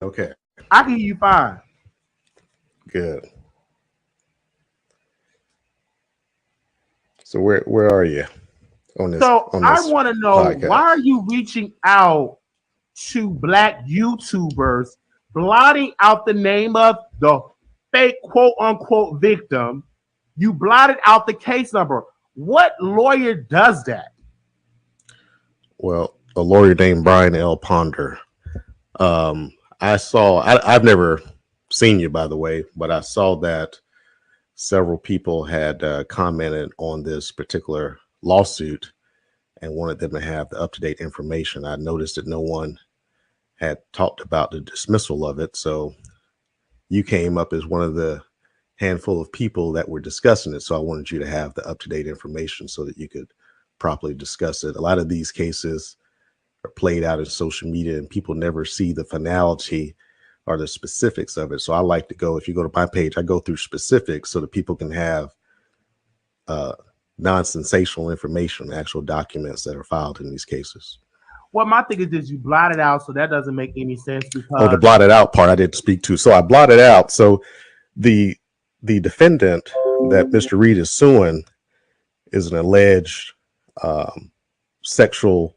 Okay. I can hear you fine. Good. So where are you on this So on I this want to know, why podcast? are you reaching out to black YouTubers, blotting out the name of the fake quote unquote victim? You blotted out the case number. What lawyer does that? Well, a lawyer named Brian L. Ponder. Um, I've never seen you, by the way, but I saw that several people had commented on this particular lawsuit and wanted them to have the up-to-date information. I noticed that no one had talked about the dismissal of it, so you came up as one of the handful of people that were discussing it. So I wanted you to have the up-to-date information so that you could properly discuss it. A lot of these cases are played out in social media and people never see the finality or the specifics of it. So I like to go, if you go to my page, I go through specifics so that people can have non-sensational information, actual documents that are filed in these cases. Well, my thing is this: you blotted out, so that doesn't make any sense Oh, the because blotted out part I didn't speak to. So I blotted out. So the defendant that Mr. Reed is suing is an alleged sexual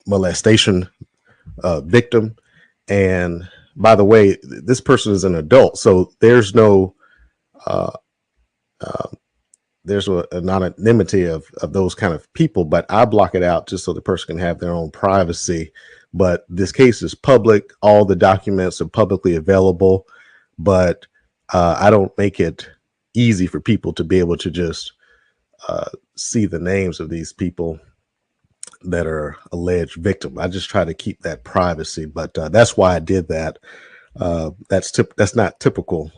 molestation victim. And by the way, this person is an adult, so there's no there's an anonymity of those kind of people, but I block it out just so the person can have their own privacy. But this case is public. All the documents are publicly available, but I don't make it easy for people to be able to just see the names of these people that are alleged victim. I just try to keep that privacy, but that's why I did that. That's not typical.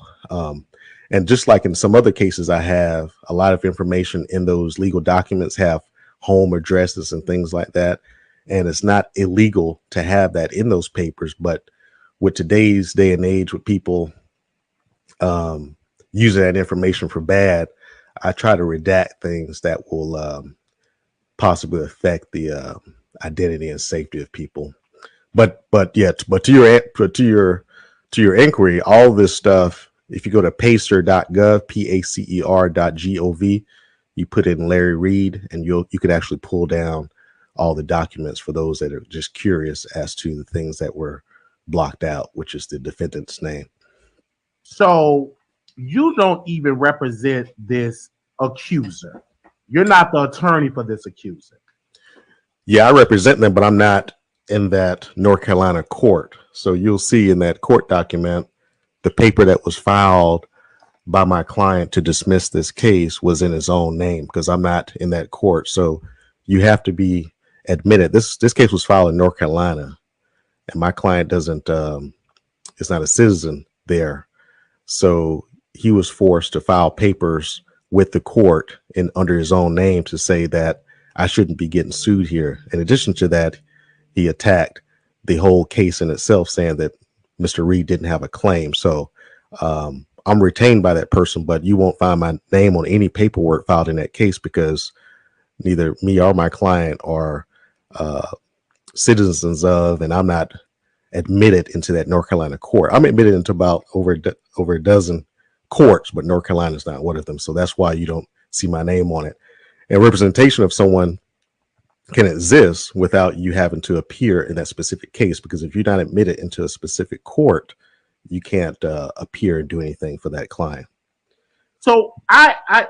And just like in some other cases, I have a lot of information in those legal documents, have home addresses and things like that. And it's not illegal to have that in those papers. But with today's day and age, with people using that information for bad, I try to redact things that will possibly affect the identity and safety of people. But to your inquiry, all this stuff, if you go to pacer.gov, pacer.gov, you put in Larry Reed, and you could actually pull down all the documents for those that are just curious as to the things that were blocked out, which is the defendant's name. so you don't even represent this accuser. You're not the attorney for this accuser. Yeah, I represent them, but I'm not in that North Carolina court. So you'll see in that court document, the paper that was filed by my client to dismiss this case was in his own name, because I'm not in that court. So you have to be admitted. This case was filed in North Carolina, and my client doesn't is not a citizen there. So he was forced to file papers with the court in under his own name to say that I shouldn't be getting sued here. In addition to that, he attacked the whole case in itself, saying that Mr. Reed didn't have a claim. So I'm retained by that person, but you won't find my name on any paperwork filed in that case, because neither me or my client are citizens of, and I'm not admitted into that North Carolina court. I'm admitted into about over a dozen courts, but North Carolina is not one of them. So that's why you don't see my name on it. And representation of someone can exist without you having to appear in that specific case, because if you're not admitted into a specific court, you can't appear and do anything for that client. So I,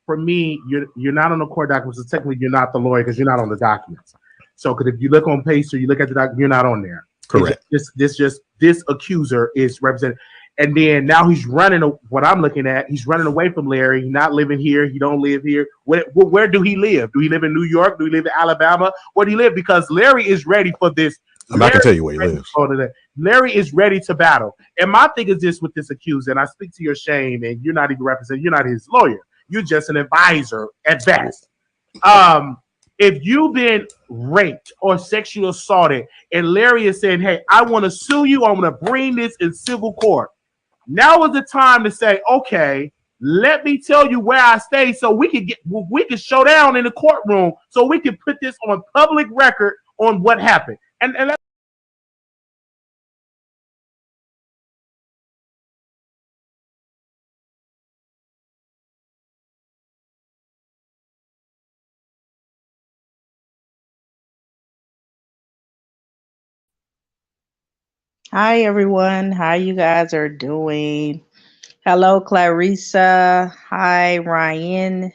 for me, you're not on the court documents. So technically, you're not the lawyer because you're not on the documents. So, because if you look on Pacer, you look at the document, you're not on there. Correct. This accuser is represented, and then now he's running. What I'm looking at, he's running away from Larry. He's not living here. He don't live here. Where do he live? Do he live in New York? Do he live in Alabama? Where do he live? Because Larry is ready for this. I'm not gonna tell you where he lives. Larry is ready to battle. And my thing is this with this accuser, and I speak to your shame, and you're not even representing, you're not his lawyer. You're just an advisor at best. If you've been raped or sexually assaulted, and Larry is saying, hey, I want to sue you, I'm going to bring this in civil court. Now is the time to say, okay, let me tell you where I stay so we can show down in the courtroom, so we can put this on public record on what happened. And Hi everyone, how you guys are doing? Hello Clarissa. Hi Ryan.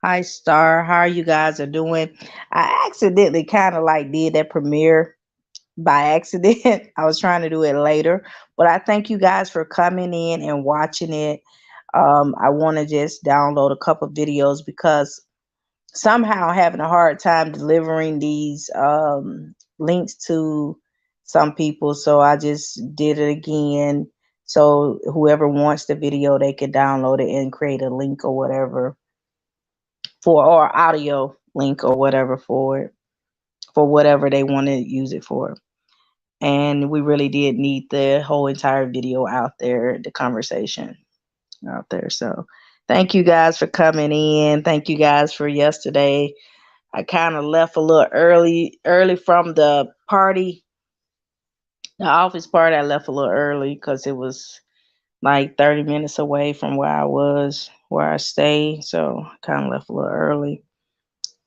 Hi Star. How you guys are doing? I accidentally kind of like did that premiere by accident. I was trying to do it later, but I thank you guys for coming in and watching it. I want to just download a couple videos because somehow having a hard time delivering these links to some people. So I just did it again. So whoever wants the video, they could download it and create a link or whatever for, or audio link or whatever for it, for whatever they want to use it for. And we really did need the whole entire video out there, the conversation out there. So thank you guys for coming in. Thank you guys for yesterday. I kind of left a little early from the party, the office party. I left a little early because it was like 30 minutes away from where I was, where I stay. So I kind of left a little early,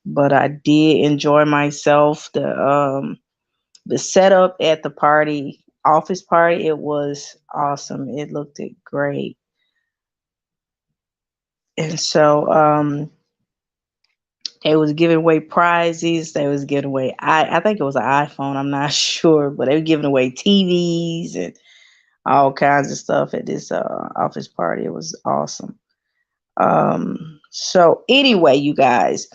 but I did enjoy myself. The setup at the party, office party, it was awesome. It looked great, and so they was giving away prizes. They was giving away I think it was an iPhone. I'm not sure, but they were giving away TVs and all kinds of stuff at this office party. It was awesome. So anyway, you guys,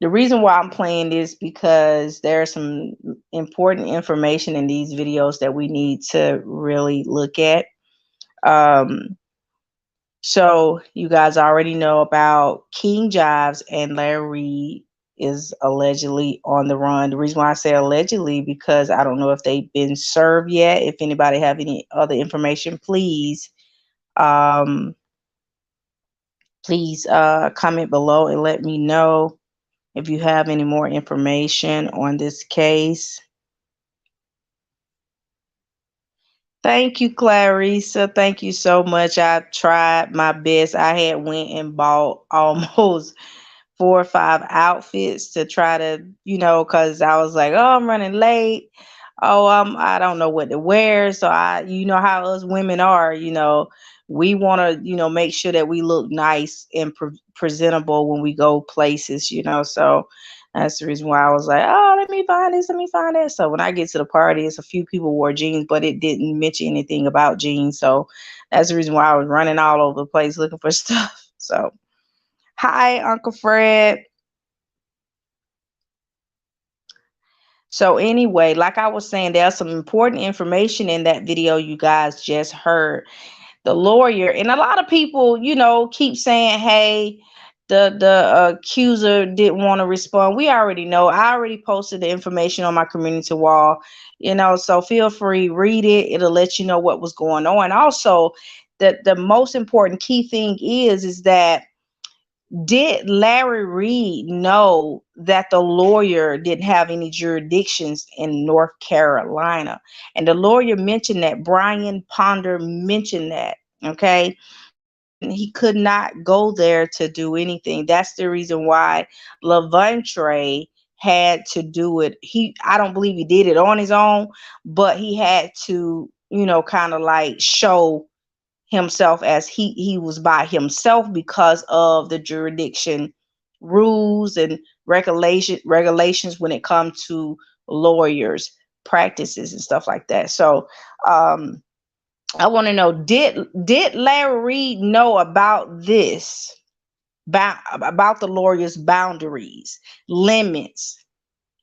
the reason why I'm playing this because there's some important information in these videos that we need to really look at. Um, So you guys already know about King Jives and Larry Reed is allegedly on the run. The reason why I say allegedly because I don't know if they've been served yet. If anybody have any other information, um, please comment below and let me know if you have any more information on this case. Thank you, Clarissa. Thank you so much. I tried my best. I had went and bought almost 4 or 5 outfits to try to, because I was like, oh, I'm running late. Oh, I don't know what to wear. So you know how us women are, we want to, make sure that we look nice and presentable when we go places, So that's the reason why I was like, oh, let me find this, let me find that. So when I get to the party, it's a few people wore jeans, but it didn't mention anything about jeans. So that's the reason why I was running all over the place looking for stuff. So hi, Uncle Fred. So anyway, like I was saying, there's some important information in that video you guys just heard. The lawyer and a lot of people, keep saying, "Hey, the accuser didn't want to respond." We already know. I already posted the information on my community wall, So feel free, read it. It'll let you know what was going on. Also, the most important key thing is that did Larry Reed know that the lawyer didn't have any jurisdictions in North Carolina? And the lawyer mentioned that, Brian Ponder mentioned that, okay? And he could not go there to do anything. That's the reason why Lavontraye had to do it. I don't believe he did it on his own, but he had to, kind of like show himself as he was by himself because of the jurisdiction rules and regulations when it comes to lawyers practices and stuff like that. So I want to know, did Larry Reed know about this, about the lawyers boundaries, limits,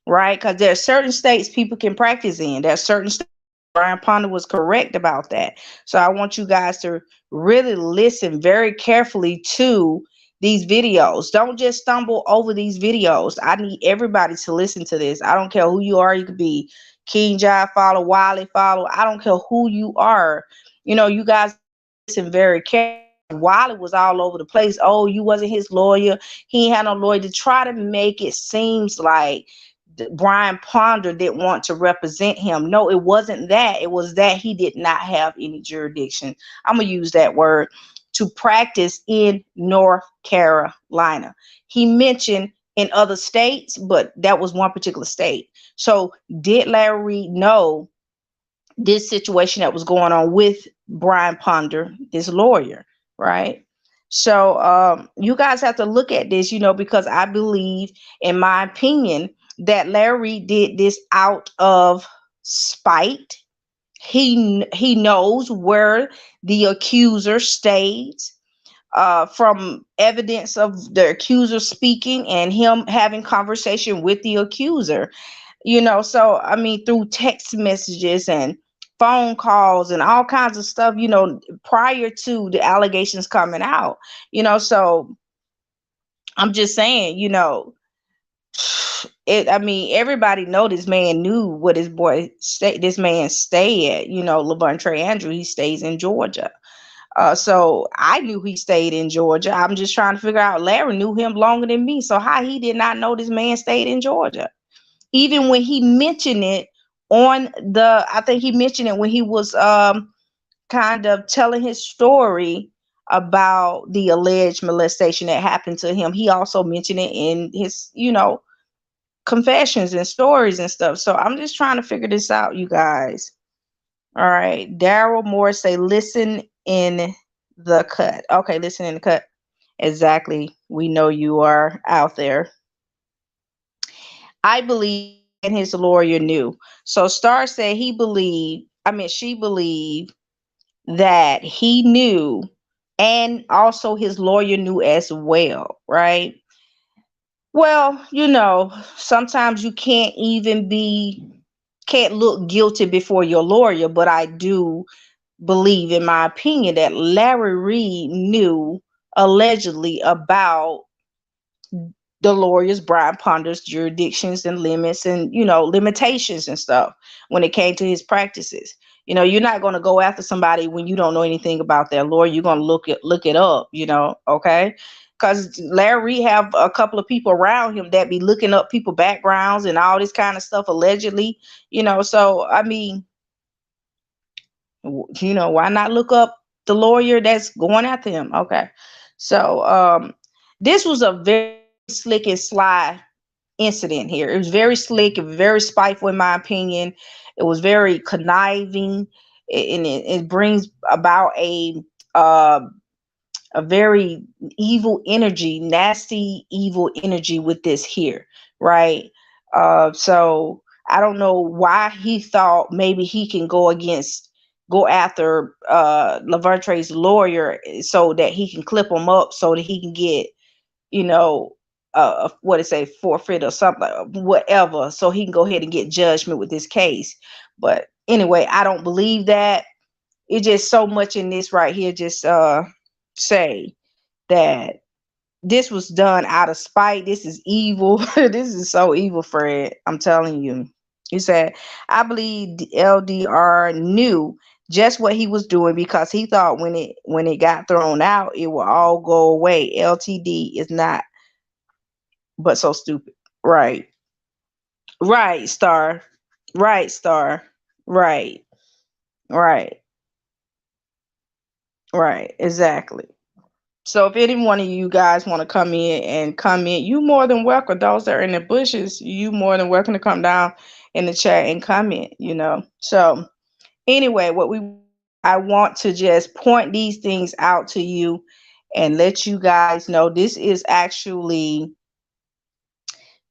right? Because there are certain states people can practice in. There are certain states. Brian Ponder was correct about that. So I want you guys to really listen very carefully to these videos. Don't just stumble over these videos. I need everybody to listen to this. I don't care who you are. You could be King Jive follow, Wiley follow. I don't care who you are. You guys listen very carefully. Wiley was all over the place. Oh, you wasn't his lawyer. He ain't had no lawyer, to try to make it seems like Brian Ponder didn't want to represent him. No, it wasn't that. It was that he did not have any jurisdiction. I'm going to use that word, to practice in North Carolina. He mentioned in other states, but that was one particular state. So did Larry Reed know this situation that was going on with Brian Ponder, this lawyer, right? So you guys have to look at this, because I believe, in my opinion, that Larry did this out of spite. He knows where the accuser stays, from evidence of the accuser speaking and him having conversation with the accuser. So I mean, through text messages and phone calls and all kinds of stuff, prior to the allegations coming out. So I'm just saying, I mean, everybody know this man knew what his boy this man stay at. Lavontraye Andrew, he stays in Georgia. So I knew he stayed in Georgia. I'm just trying to figure out, Larry knew him longer than me, so how he did not know this man stayed in Georgia? Even when he mentioned it I think he mentioned it when he was kind of telling his story about the alleged molestation that happened to him. He also mentioned it in his, confessions and stories and stuff. So I'm just trying to figure this out, you guys. All right. Daryl Moore say, listen in the cut. Okay, listen in the cut. Exactly. We know you are out there. I believe and his lawyer knew. So Star said she believed that he knew, and also his lawyer knew as well, right? Well, sometimes you can't look guilty before your lawyer, but I do believe, in my opinion, that Larry Reed knew allegedly about the lawyers, Brian Ponder's jurisdictions and limits and, limitations and stuff when it came to his practices. You're not going to go after somebody when you don't know anything about their lawyer. You're going to look it up, okay? Because Larry have a couple of people around him that be looking up people backgrounds and all this kind of stuff allegedly, so I mean, why not look up the lawyer that's going after him? Okay. So this was a very slick and sly incident here. It was very slick and very spiteful, in my opinion. It was very conniving, and it brings about a very evil energy, nasty, evil energy with this here, right? So I don't know why he thought maybe he can go after Lavontraye's lawyer so that he can clip him up so that he can get, forfeit or something, whatever, so he can go ahead and get judgment with this case. But anyway, I don't believe that. It's just so much in this right here. Just say that this was done out of spite. This is evil. This is so evil, Fred. I'm telling you. He said, I believe LDR knew just what he was doing because he thought when it got thrown out, it will all go away. LTD is not but so stupid. Right. Right, Star. Right, Star. Right. Right. Right. Exactly. So if any one of you guys want to come in and comment, you more than welcome. Those that are in the bushes, you more than welcome to come down in the chat and comment, So anyway, I want to just point these things out to you and let you guys know this is actually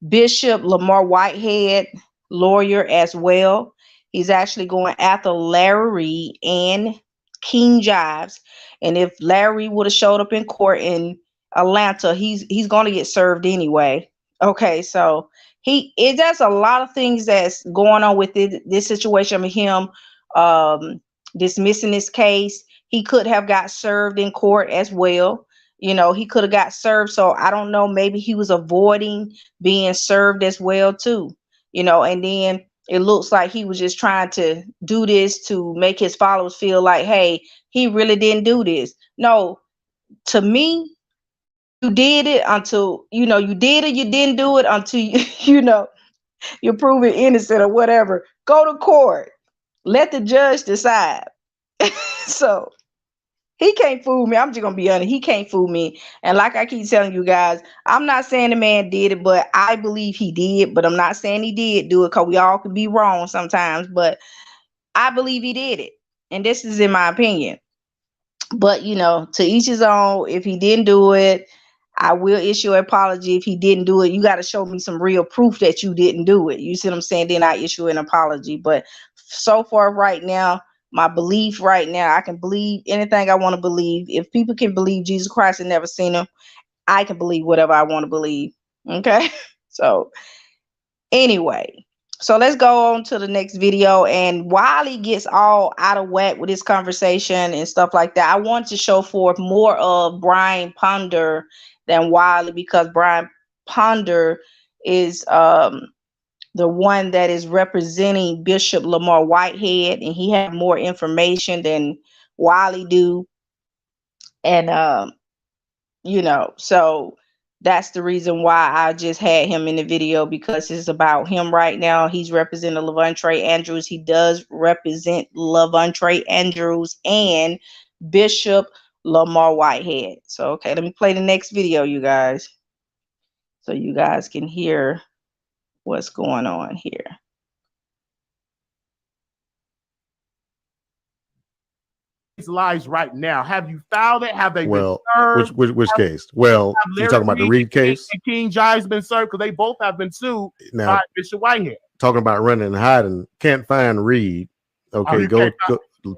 Bishop Lamar Whitehead, lawyer as well. He's actually going after Larry and King Jives. And if Larry would have showed up in court in Atlanta, he's going to get served anyway. Okay, so there's a lot of things that's going on with this situation with him dismissing this case. He could have got served in court as well. He could have got served. So I don't know, maybe he was avoiding being served as well too. And then it looks like he was just trying to do this to make his followers feel like, hey, he really didn't do this. No, to me, you did it until, you did it, you didn't do it until, you're proven innocent or whatever. Go to court. Let the judge decide. So he can't fool me. I'm just going to be honest. He can't fool me. And like I keep telling you guys, I'm not saying the man did it, but I believe he did. But I'm not saying he did do it because we all could be wrong sometimes. But I believe he did it. And this is in my opinion. But to each his own. If he didn't do it, I will issue an apology. If he didn't do it, you got to show me some real proof that you didn't do it. You see what I'm saying? Then I issue an apology. But so far right now, my belief right now, I can believe anything I want to believe. If people can believe Jesus Christ and never seen him, I can believe whatever I want to believe. Okay. So anyway, so let's go on to the next video. And while he gets all out of whack with his conversation and stuff like that, I want to show forth more of Brian Ponder than Wiley, because Brian Ponder is the one that is representing Bishop Lamar Whitehead, and he has more information than Wiley do. And so that's the reason why I just had him in the video, because it's about him right now. He's representing Lavontraye Andrews. He does represent Lavontraye Andrews and Bishop Lamar Whitehead. So, okay, let me play the next video, you guys, so you guys can hear what's going on here. Lives right now. Have you filed it? Have they Well, been served? which case? Well, you talking about the Reed case? And King Jai's been served, because they both have been sued Now, by Bishop Whitehead. talking about running and hiding, can't find Reed. Okay, go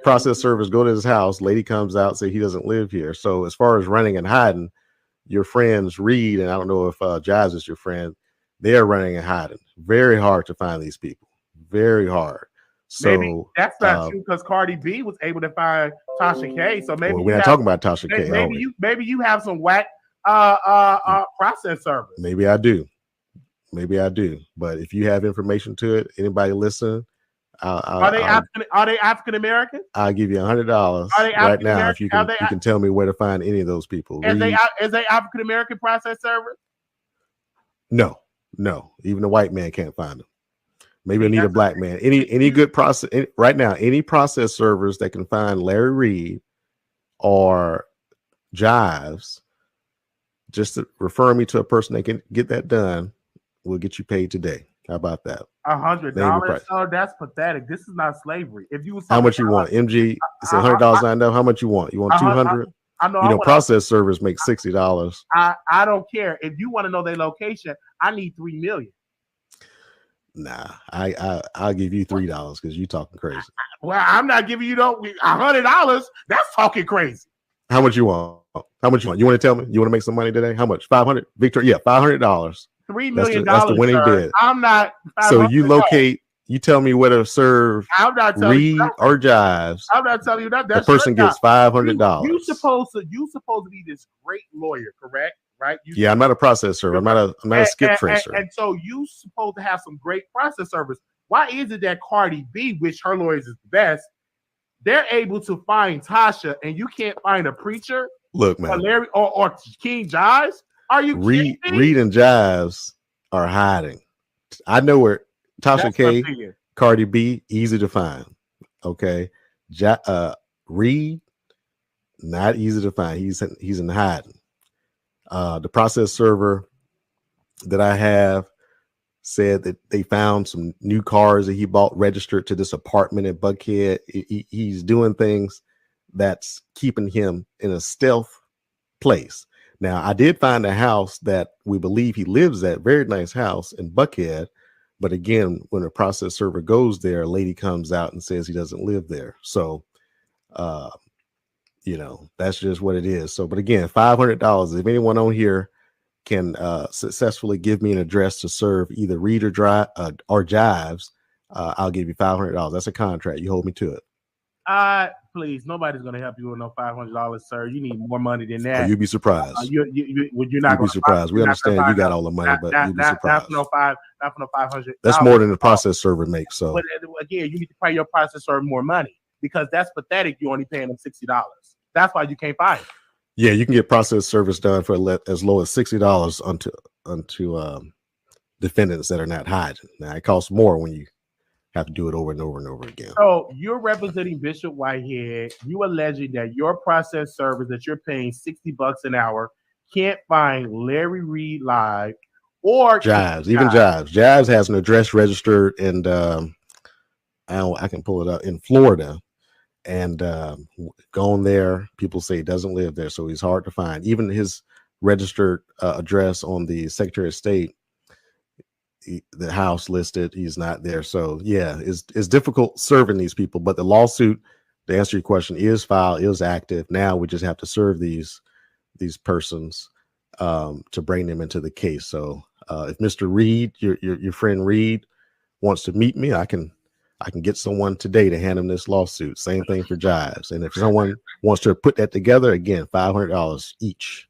process service, go to his house. Lady comes out, say he doesn't live here. So as far as running and hiding, your friends Reed, and I don't know if Jazz is your friend, they're running and hiding. Very hard to find these people. Very hard. So maybe that's not true, because Cardi B was able to find Tasha K. So maybe we're not talking about Tasha K. Maybe you have some whack process servers. Maybe I do. But if you have information to it, anybody listen, are they African American? I'll give you $100 right now if you can tell me where to find any of those people. Is they African American process servers? No. Even a white man can't find them. Maybe I need a black man. Any good process right now, any process servers that can find Larry Reed or Jives, just to refer me to a person that can get that done, will get you paid today. How about that? $100. Oh, that's pathetic. This is not slavery. If you how much you want? MG, it's $100. I know how much you want. You want 200? I know. Process servers make $60. I don't care. If you want to know their location, I need $3 million. Nah, I'll give you $3 because you talking crazy. Well, I'm not giving you $100. That's talking crazy. How much you want? You want to tell me? You want to make some money today? How much? 500, Victor? Yeah, $500. $3 million. That's the winning bid. I'm not. So you locate. You tell me where to serve. I'm not telling Reed you or Jives. I'm not telling you that. The person gets $500. You supposed to be this great lawyer, correct? Right? I'm not a process server. I'm not a skip tracer. And so you supposed to have some great process servers. Why is it that Cardi B, which her lawyers is the best, they're able to find Tasha and you can't find a preacher? Look, man, or Larry or King Jives? Are you Reed and Jives are hiding. I know where Tasha K, Cardi B, easy to find. Okay, Reed, not easy to find. He's in hiding. The process server that I have said that they found some new cars that he bought registered to this apartment in Buckhead. He's doing things that's keeping him in a stealth place. Now, I did find a house that we believe he lives at, very nice house in Buckhead. But again, when a process server goes there, a lady comes out and says he doesn't live there. So, that's just what it is. So, but again, $500. If anyone on here can successfully give me an address to serve either Reed or Jives, I'll give you $500. That's a contract. You hold me to it. Please, nobody's gonna help you with no $500, sir. You need more money than that. You'd be surprised. You're not gonna be surprised. We understand you got all the money, but you'd be surprised. Not for no $500. That's more than the process server makes. So, but again, you need to pay your process server more money, because that's pathetic. You're only paying them $60. That's why you can't find it. Yeah, you can get process service done for as low as $60 onto defendants that are not hiding. Now, it costs more when you have to do it over and over and over again. So you're representing Bishop Whitehead. You alleging that your process service that you're paying $60 an hour can't find Larry Reed live or Jives. Even Jives. Jives has an address registered in I can pull it up in Florida, and gone there. People say he doesn't live there, so he's hard to find. Even his registered address on the Secretary of State, the house listed, he's not there. So yeah, it's difficult serving these people. But the lawsuit, to answer your question, is filed, is active. Now we just have to serve these persons to bring them into the case. So if Mr. Reed, your friend Reed, wants to meet me, I can get someone today to hand him this lawsuit. Same thing for Jives. And if someone wants to put that together, again, $500 each.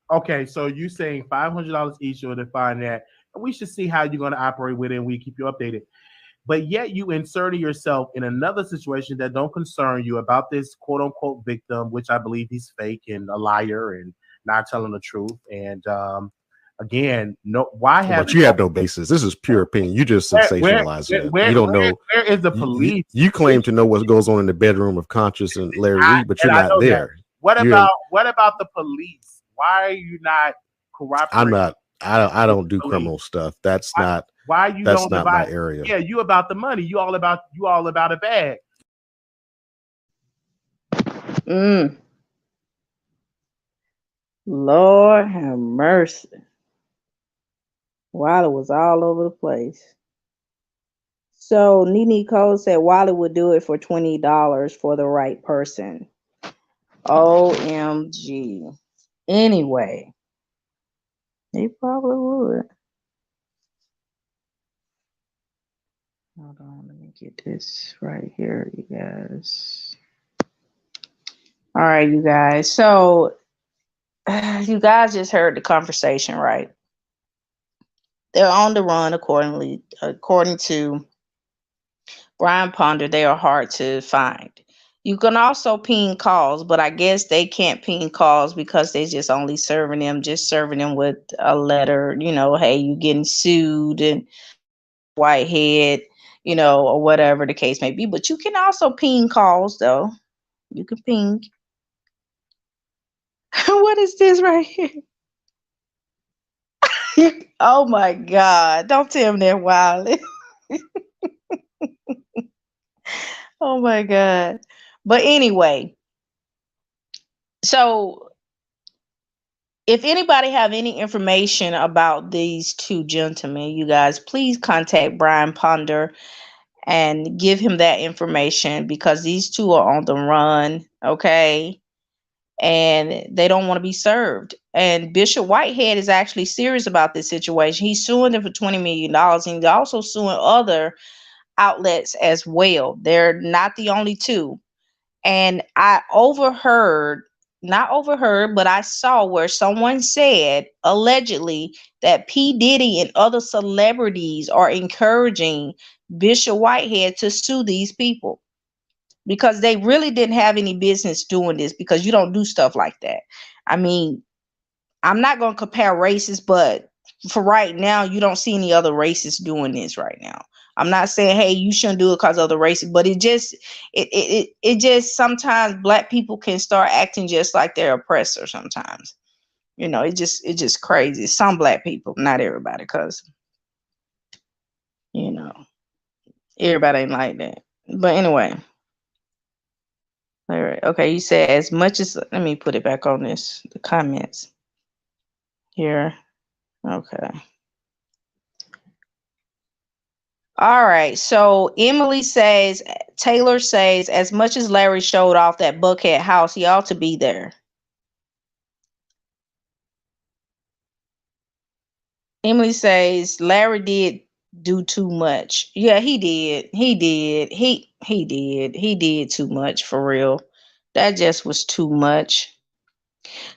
Okay, so you saying $500 each to find that. We should see how you're going to operate with it, and we keep you updated. But yet you inserted yourself in another situation that don't concern you about this quote unquote victim, which I believe he's fake and a liar and not telling the truth. And again, no, why have you have no basis? This is pure opinion. You just sensationalize it. You don't know. Where is the police? You claim to know what goes on in the bedroom of Conscious and Larry Reed, but you're not there. What about the police? Why are you not cooperating? I don't do criminal stuff. That's not my area. Yeah, you about the money. You all about a bag. Lord have mercy. Wiley was all over the place. So Nene Cole said Wiley would do it for $20 for the right person. OMG. Anyway, he probably would. Hold on, let me get this right here, you guys. All right, you guys. So you guys just heard the conversation, right? They're on the run, according to Brian Ponder. They are hard to find. You can also ping calls, but I guess they can't ping calls because they just only serving them with a letter, hey, you getting sued and Whitehead, or whatever the case may be. But you can also ping calls, though. You can ping. What is this right here? Oh my God. Don't tell me that, Wiley. Oh my God. But anyway, so if anybody have any information about these two gentlemen, you guys, please contact Brian Ponder and give him that information, because these two are on the run, okay? And they don't want to be served. And Bishop Whitehead is actually serious about this situation. He's suing them for $20 million. And he's also suing other outlets as well. They're not the only two. And I but I saw where someone said allegedly that P. Diddy and other celebrities are encouraging Bishop Whitehead to sue these people, because they really didn't have any business doing this, because you don't do stuff like that. I mean, I'm not going to compare races, but for right now, you don't see any other races doing this right now. I'm not saying, hey, you shouldn't do it because of other races, but it just sometimes Black people can start acting just like their oppressor sometimes. It's just crazy. Some Black people, not everybody, because, everybody ain't like that. But anyway. All right. Okay. You said as much as, let me put it back on the comments here. Okay. All right. So Taylor says, as much as Larry showed off that Buckhead house, he ought to be there. Emily says, Larry did do too much. Yeah, he did. He did. He did. He did too much, for real. That just was too much.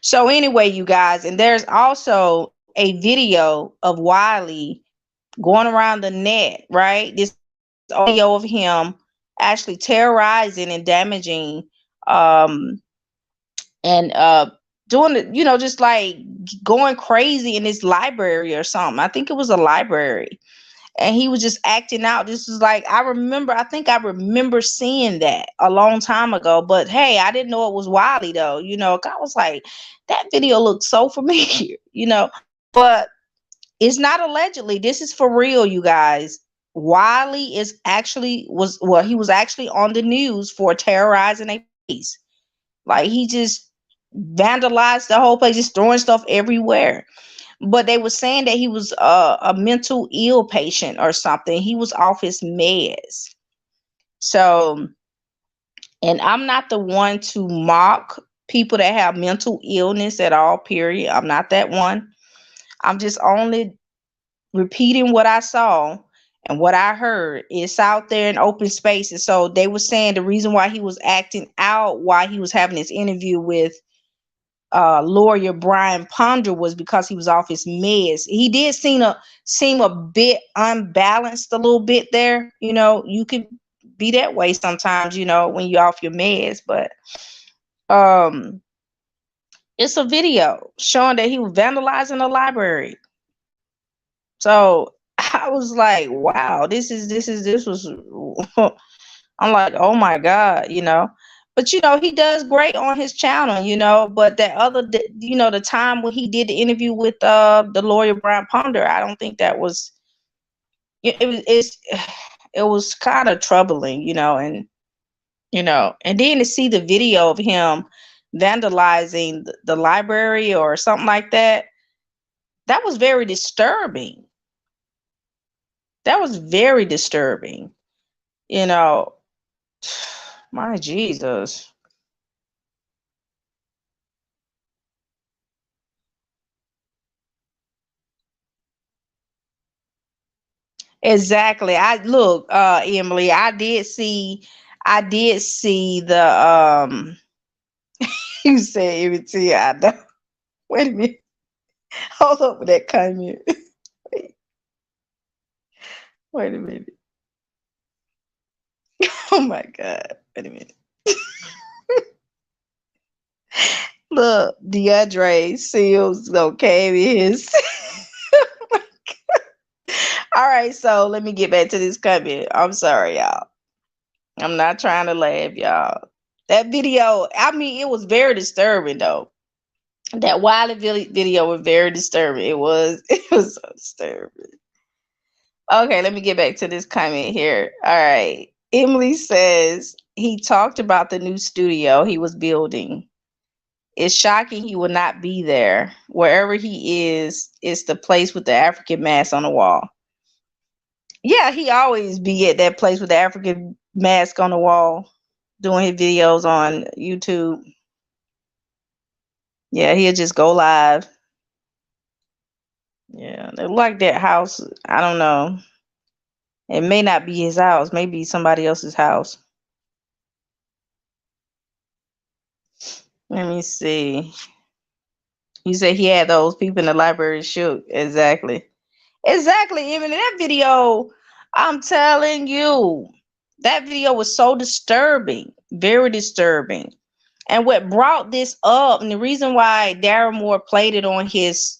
So anyway, you guys, and there's also a video of Wiley going around the net, right? This audio of him actually terrorizing and damaging and doing it, just like going crazy in this library or something. I think it was a library. And he was just acting out. This was like, I think I remember seeing that a long time ago. But hey, I didn't know it was Wiley though. I was like, that video looks so familiar, But it's not allegedly. This is for real, you guys. Wiley he was actually on the news for terrorizing a place. Like he just vandalized the whole place, just throwing stuff everywhere. But they were saying that he was a mental ill patient or something. He was off his meds. So, and I'm not the one to mock people that have mental illness at all, period. I'm not that one. I'm just only repeating what I saw and what I heard. It's out there in open spaces. So they were saying the reason why he was acting out, why he was having this interview with lawyer Brian Ponder, was because he was off his meds. He did seem a bit unbalanced a little bit there. You know, you could be that way sometimes, you know, when you're off your meds. But it's a video showing that he was vandalizing the library. So I was like, wow, this was I'm like, oh my God, you know. But you know, he does great on his channel, you know. But that you know, the time when he did the interview with the lawyer Brian Ponder, I don't think that was it was kind of troubling, you know, and then to see the video of him vandalizing the library or something like that, that was very disturbing. That was very disturbing, you know. My Jesus. Exactly. Emily, I did see the you said everything. I know. Wait a minute. Hold up with that comment. Wait a minute. Oh my God. Wait a minute. Look, DeAndre Seals came in. All right, so let me get back to this comment. I'm sorry, y'all. I'm not trying to laugh, y'all. That video, I mean, it was very disturbing though. That Wiley video was very disturbing. It was so disturbing. Okay, let me get back to this comment here. All right. Emily says he talked about the new studio he was building. It's shocking he will not be there. Wherever he is, it's the place with the African mask on the wall. Yeah, he always be at that place with the African mask on the wall doing his videos on YouTube. Yeah, he'll just go live. Yeah, they like that house. I don't know. It may not be his house, maybe somebody else's house. Let me see. You said he had those people in the library shook. Exactly. Exactly. Even in that video, I'm telling you, that video was so disturbing, very disturbing. And what brought this up, and the reason why Darren Moore played it on his,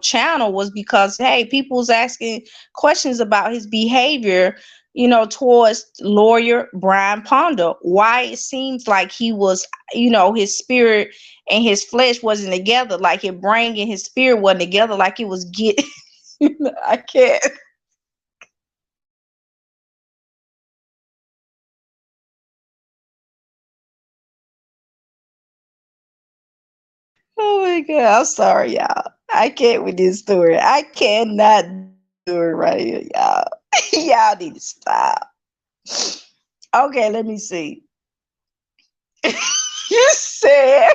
channel, was because, hey, people was asking questions about his behavior, towards lawyer Brian Ponder. Why it seems like he was, his spirit and his flesh wasn't together, like his brain and his spirit wasn't together, like it was I can't. Oh my God. I'm sorry, y'all. I can't with this story. I cannot do it right here, y'all. Y'all need to stop. Okay, let me see. You said,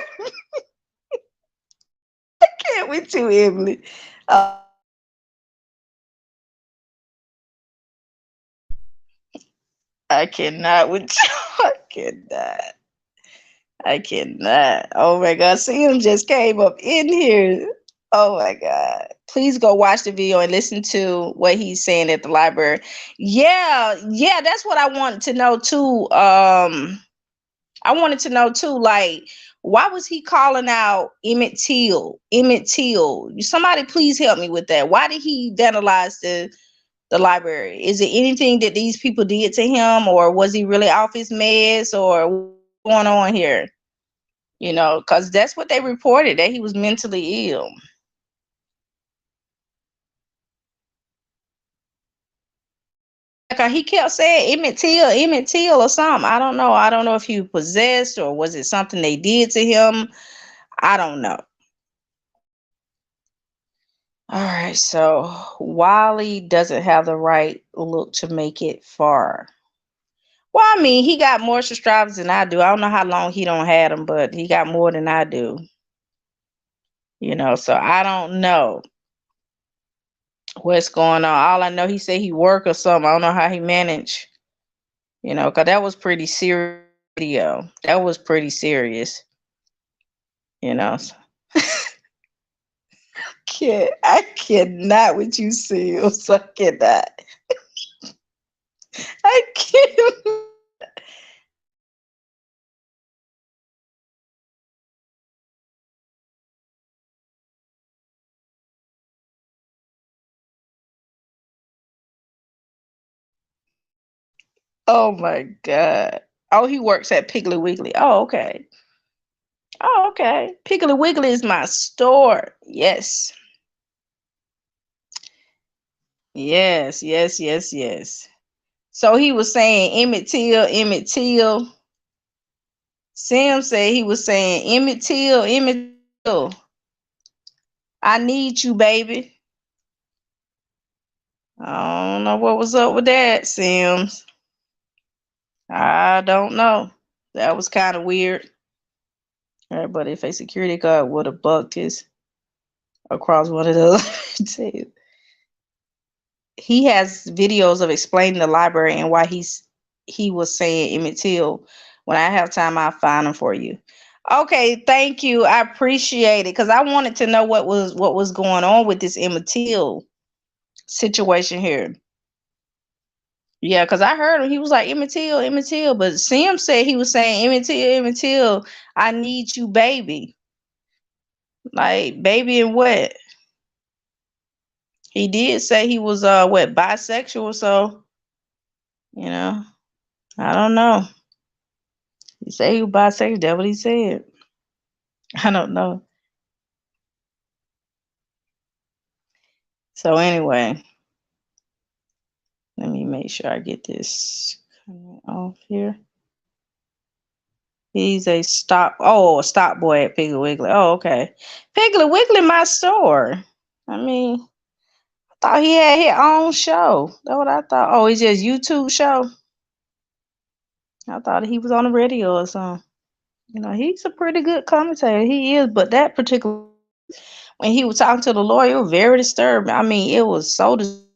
I can't with you, Emily. I cannot with you. I cannot. I cannot. Oh my God. See, him just came up in here. Oh my God. Please go watch the video and listen to what he's saying at the library. Yeah, that's what I wanted to know too. I wanted to know too, like, why was he calling out Emmett Till? Emmett Till. Somebody please help me with that. Why did he vandalize the library? Is it anything that these people did to him, or was he really off his meds, or what's going on here? Because that's what they reported, that he was mentally ill. cause he kept saying Emmett Till or something. I don't know. I don't know if he was possessed or was it something they did to him. I don't know. All right, so Wally doesn't have the right look to make it far. Well, I mean, he got more subscribers than I do. I don't know how long he don't have them, but he got more than I do. So I don't know what's going on. All I know, he said he work or something. I don't know how he managed. Because that was pretty serious video. That was pretty serious. So I cannot with you, Seals. I cannot. I can't. Oh my God. Oh, he works at Piggly Wiggly. Oh, okay. Oh, okay. Piggly Wiggly is my store. Yes. Yes, yes, yes, yes. So he was saying Emmett Till. Sam said he was saying Emmett Till. I need you, baby. I don't know what was up with that, Sims. I don't know. That was kind of weird. All right, but if a security guard would have bucked his across one of the he has videos of explaining the library and why he was saying Emmett Till. When I have time, I'll find them for you. Okay, thank you. I appreciate it because I wanted to know what was going on with this Emmett Till situation here. Yeah, because I heard him. He was like Emmett Till, but Sam said he was saying Emmett Till, I need you, baby. Like baby and what? He did say he was what, bisexual, so I don't know. He said he was bisexual. That's what he said. I don't know. So anyway, let me make sure I get this coming off here. He's a stop boy at Piggly Wiggly. Oh, okay. Piggly Wiggly, my store. I mean, I thought he had his own show. That's what I thought. Oh, it's just YouTube show. I thought he was on the radio or something. He's a pretty good commentator. He is, but that particular when he was talking to the lawyer, it was very disturbing. I mean, it was so disturbing.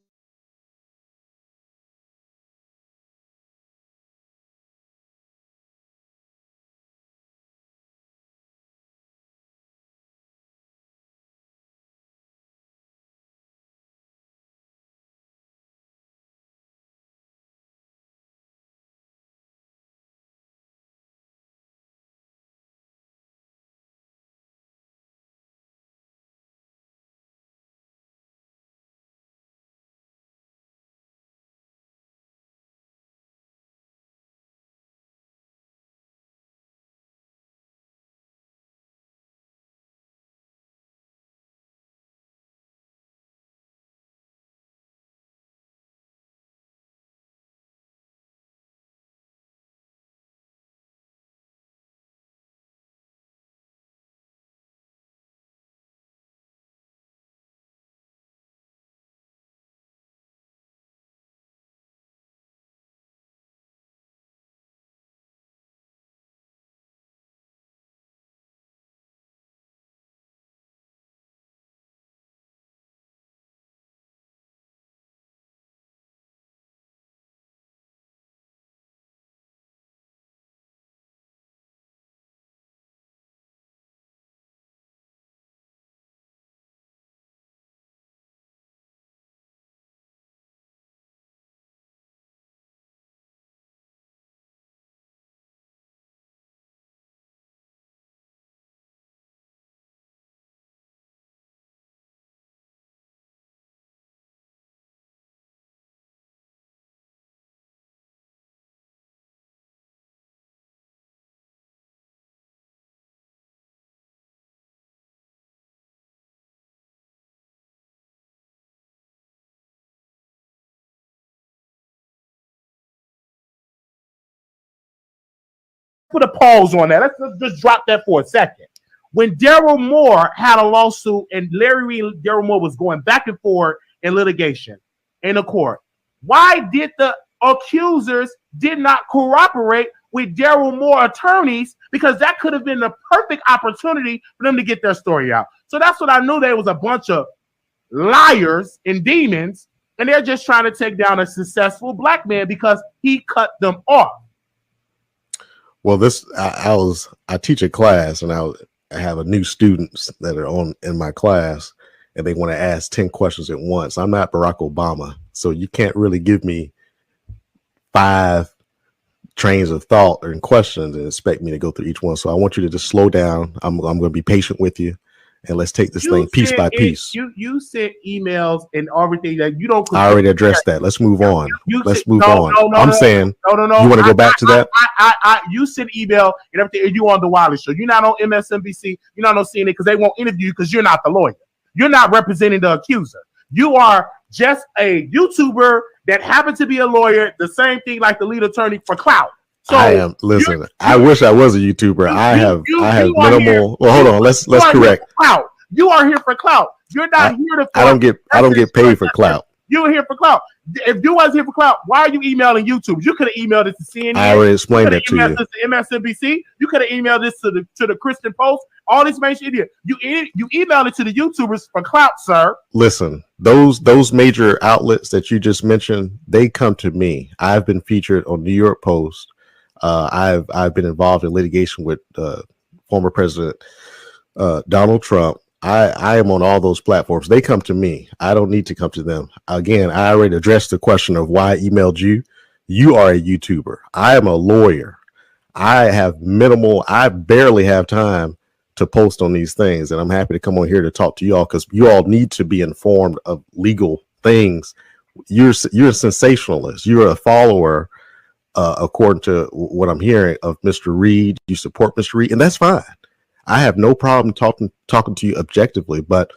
put a pause on that. Let's just drop that for a second. When Daryl Moore had a lawsuit and Larry Reed and Daryl Moore was going back and forth in litigation in the court, why did the accusers did not cooperate with Daryl Moore attorneys? Because that could have been the perfect opportunity for them to get their story out. So that's what I knew. There was a bunch of liars and demons, and they're just trying to take down a successful black man because he cut them off. Well, I teach a class, and I have a new students that are in my class, and they want to ask 10 questions at once. I'm not Barack Obama, so you can't really give me 5 trains of thought and questions and expect me to go through each one. So I want you to just slow down. I'm going to be patient with you, and let's take this thing piece by piece. You sent emails and everything that you don't. I already addressed that. Let's move on. Let's move on. I'm saying, no. You want to go back to that? You sent email and everything. And you on the Wiley show. You're not on MSNBC. You're not on CNN because they won't interview you because you're not the lawyer. You're not representing the accuser. You are just a YouTuber that happened to be a lawyer. The same thing like the lead attorney for clout. So I am. Listen, I wish I was a YouTuber. I have minimal. Well, hold on. Let's correct. Clout. You are here for clout. You're not here to. I don't get paid for clout. You were here for clout. If you wasn't here for clout, why are you emailing YouTube? You could have emailed it to CNN. I already explained that to you. This to MSNBC. You could have emailed this to the Christian Post. All this mainstream idiot. You emailed it to the YouTubers for clout, sir. Listen, those major outlets that you just mentioned, they come to me. I've been featured on New York Post. I've been involved in litigation with former President Donald Trump. I am on all those platforms. They come to me. I don't need to come to them. Again, I already addressed the question of why I emailed you. You are a YouTuber. I am a lawyer. I barely have time to post on these things, and I'm happy to come on here to talk to you all because you all need to be informed of legal things. You're a sensationalist. You're a follower, according to what I'm hearing, of Mr. Reed. You support Mr. Reed, and that's fine. I have no problem talking to you objectively, but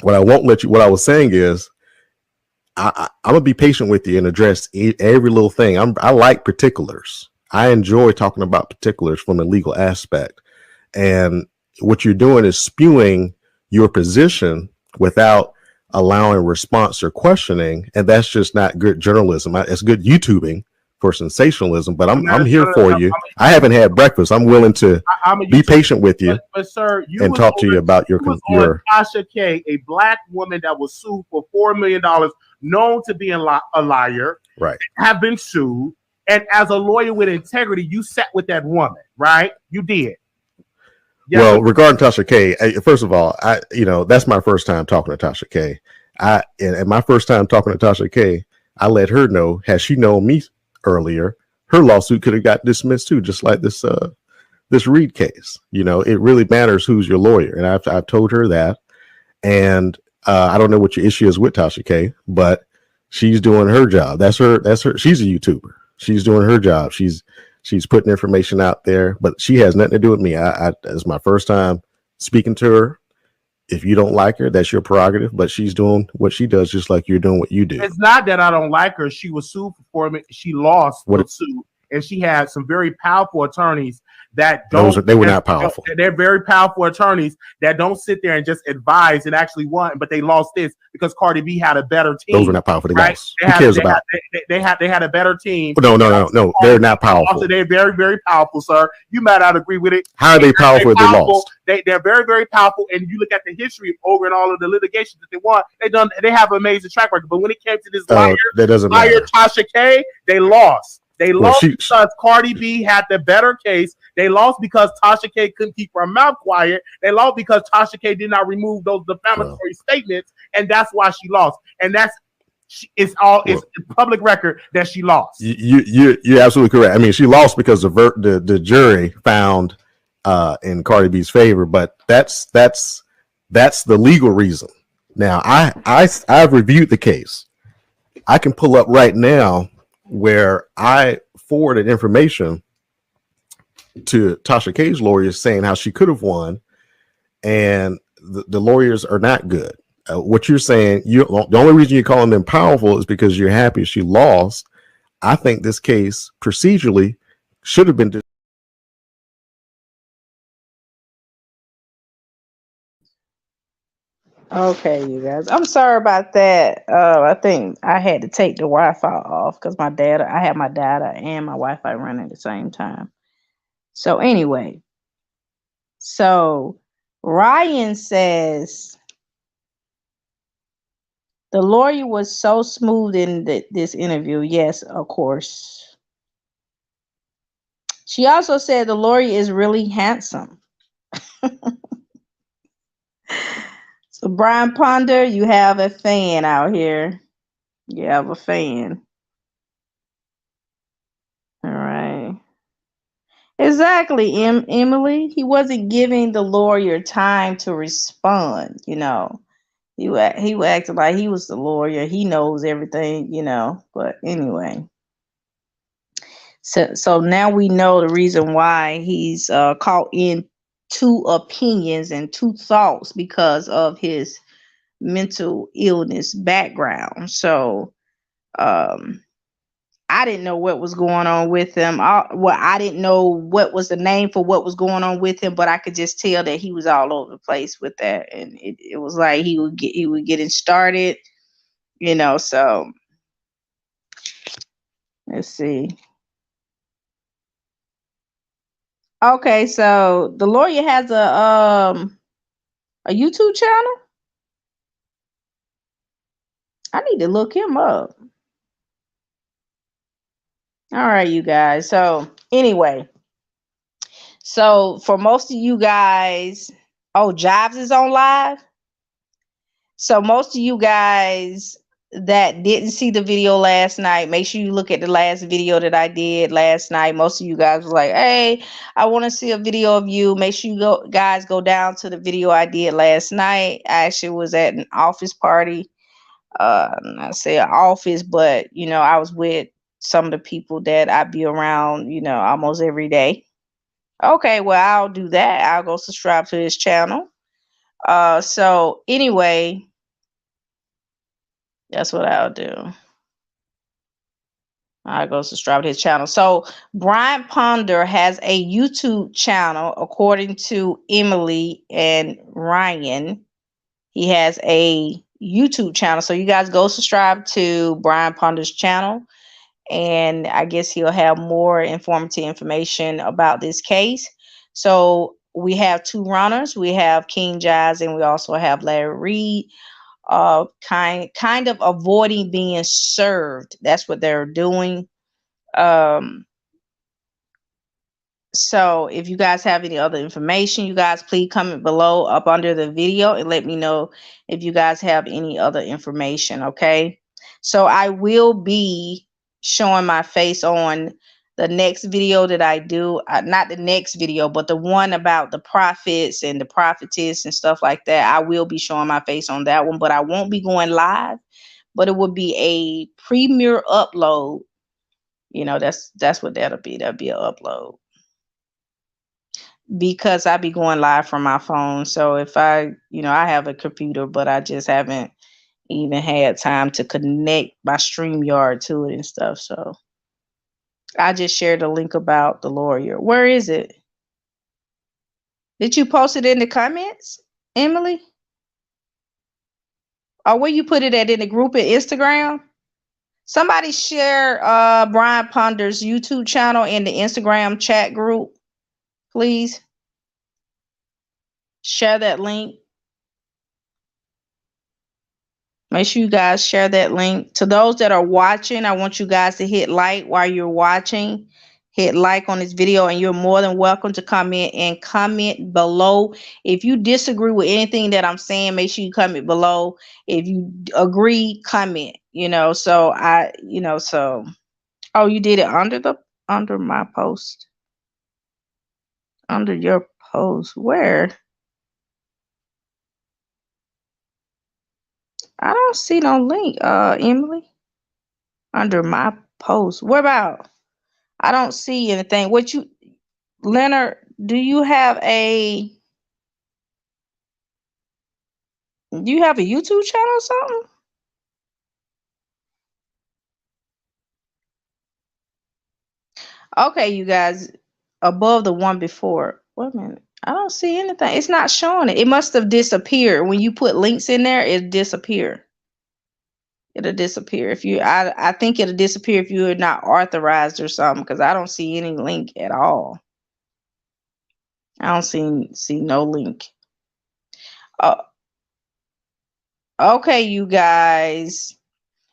what I was saying is I'm gonna be patient with you and address every little thing. I like particulars. I enjoy talking about particulars from a legal aspect. And what you're doing is spewing your position without allowing response or questioning. And that's just not good journalism. It's good YouTubing for sensationalism, but I'm here for you. I haven't had breakfast. I'm willing to be patient with you, but sir, and talk to you about your Tasha K, a black woman that was sued for $4 million, known to be a liar, right? Have been sued, and as a lawyer with integrity, you sat with that woman, right? You did. Yeah, well, regarding Tasha K, first of all, that's my first time talking to Tasha K. And my first time talking to Tasha K, I let her know, had she known me earlier, her lawsuit could have got dismissed too, just like this Reed case. It really matters who's your lawyer, and I've told her that. And I don't know what your issue is with Tasha K, but she's doing her job. That's her. She's a YouTuber. She's doing her job. She's putting information out there, but she has nothing to do with me. It's my first time speaking to her. If you don't like her, that's your prerogative, but she's doing what she does just like you're doing what you do. It's not that I don't like her. She was sued for $4 She lost the suit, and she had some very powerful attorneys that they were not powerful. They're very powerful attorneys that don't sit there and just advise and actually won, but they lost this because Cardi B had a better team. Those were not powerful. Who cares about? They had a better team. No. They're not powerful. Also, they're very, very powerful, sir. You might not agree with it. How are they powerful if they lost? They're very, very powerful, and you look at the history over and all of the litigation that they won. They have an amazing track record. But when it came to this liar Tasha K, they lost. They lost because Cardi B had the better case. They lost because Tasha K couldn't keep her mouth quiet. They lost because Tasha K did not remove those defamatory statements, and that's why she lost. And it's public record that she lost. You're absolutely correct. I mean, she lost because the jury found in Cardi B's favor, but that's the legal reason. Now, I've reviewed the case. I can pull up right now where I forwarded information to Tasha K's lawyers saying how she could have won, and the lawyers are not good. What you're saying, the only reason you're calling them powerful is because you're happy she lost. I think this case procedurally should have been Okay, you guys. I'm sorry about that. I think I had to take the Wi-Fi off because I had my data and my Wi-Fi running at the same time. So anyway, so Ryan says the lawyer was so smooth in this interview. Yes, of course. She also said the lawyer is really handsome. So Brian Ponder, you have a fan out here. You have a fan. All right. Exactly, Emily. He wasn't giving the lawyer time to respond. He acted like he was the lawyer. He knows everything. But anyway, so now we know the reason why he's caught in two opinions and two thoughts because of his mental illness background. So um I didn't know what was going on with him. I didn't know what was the name for what was going on with him, but I could just tell that he was all over the place with that, and it was like he would getting started. So let's see. Okay, so the lawyer has a YouTube channel. I need to look him up. All right, you guys. So anyway, so for most of you guys, oh, Jobs is on live. So most of you guys that didn't see the video last night, make sure you look at the last video that I did last night. Most of you guys was like, "Hey, I want to see a video of you." Make sure you go down to the video I did last night. I actually was at an office party. I say an office, but I was with some of the people that I be around, almost every day. Okay, well, I'll do that. I'll go subscribe to his channel. So anyway, that's what I'll do. I go subscribe to his channel. So Brian Ponder has a YouTube channel, according to Emily and Ryan. He has a YouTube channel. So you guys go subscribe to Brian Ponder's channel, and I guess he'll have more informative information about this case. So we have two runners. We have King Giles and we also have Larry Reed. Kind of avoiding being served. That's what they're doing. So if you guys have any other information, you guys please comment below up under the video and let me know if you guys have any other information. Okay, so I will be showing my face on the next video that I do, not the next video, but the one about the prophets and the prophetess and stuff like that. I will be showing my face on that one, but I won't be going live, but it will be a premiere upload. That's what that'll be. That'll be an upload, because I be going live from my phone. So if I have a computer, but I just haven't even had time to connect my StreamYard to it and stuff. So I just shared a link about the lawyer. Where is it? Did you post it in the comments, Emily? Or where you put it at, in the group at Instagram? Somebody share Brian Ponder's YouTube channel in the Instagram chat group, please. Share that link. Make sure you guys share that link. To those that are watching, I want you guys to hit like while you're watching. Hit like on this video, and you're more than welcome to comment and comment below. If you disagree with anything that I'm saying, make sure you comment below. If you agree, comment. Oh, you did it under my post. Under your post. Where? I don't see no link, Emily. Under my post. Where about? I don't see anything. Leonard, do you have a YouTube channel or something? Okay, you guys, above the one before. Wait a minute. I don't see anything. It's not showing it. It must have disappeared. When you put links in there, it disappear. It'll disappear if you. I think it'll disappear if you're not authorized or something. Because I don't see any link at all. I don't see no link. Oh, okay, you guys.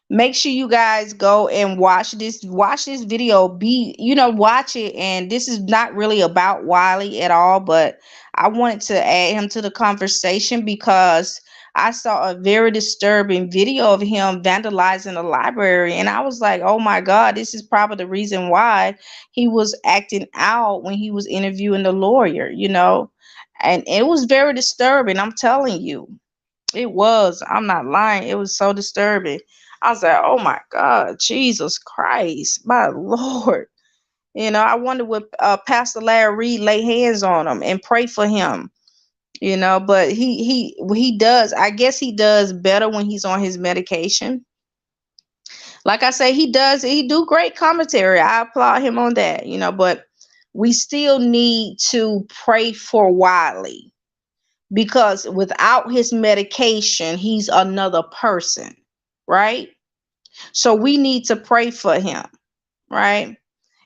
Make sure you guys go and watch this video. Watch it. And this is not really about Wiley at all, but I wanted to add him to the conversation because I saw a very disturbing video of him vandalizing a library, and I was like, oh my God, this is probably the reason why he was acting out when he was interviewing the lawyer, and it was very disturbing. I'm telling you. It was. I'm not lying. It was so disturbing. I was like, oh my God, Jesus Christ, my Lord. I wonder would Pastor Larry Reed lay hands on him and pray for him. But he does. I guess he does better when he's on his medication. Like I say, he do great commentary. I applaud him on that. But we still need to pray for Wiley. Because without his medication, he's another person, right? So we need to pray for him, right?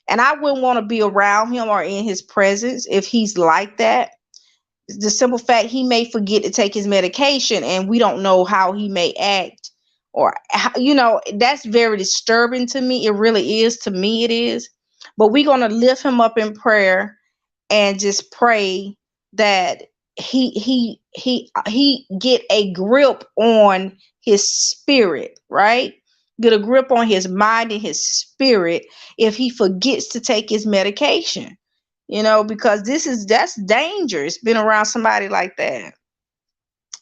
And I wouldn't want to be around him or in his presence if he's like that. The simple fact he may forget to take his medication and we don't know how he may act, or that's very disturbing to me. It really is. To me, it is. But we're going to lift him up in prayer and just pray that he get a grip on his spirit, right? Get a grip on his mind and his spirit if he forgets to take his medication, because that's dangerous. Being around somebody like that,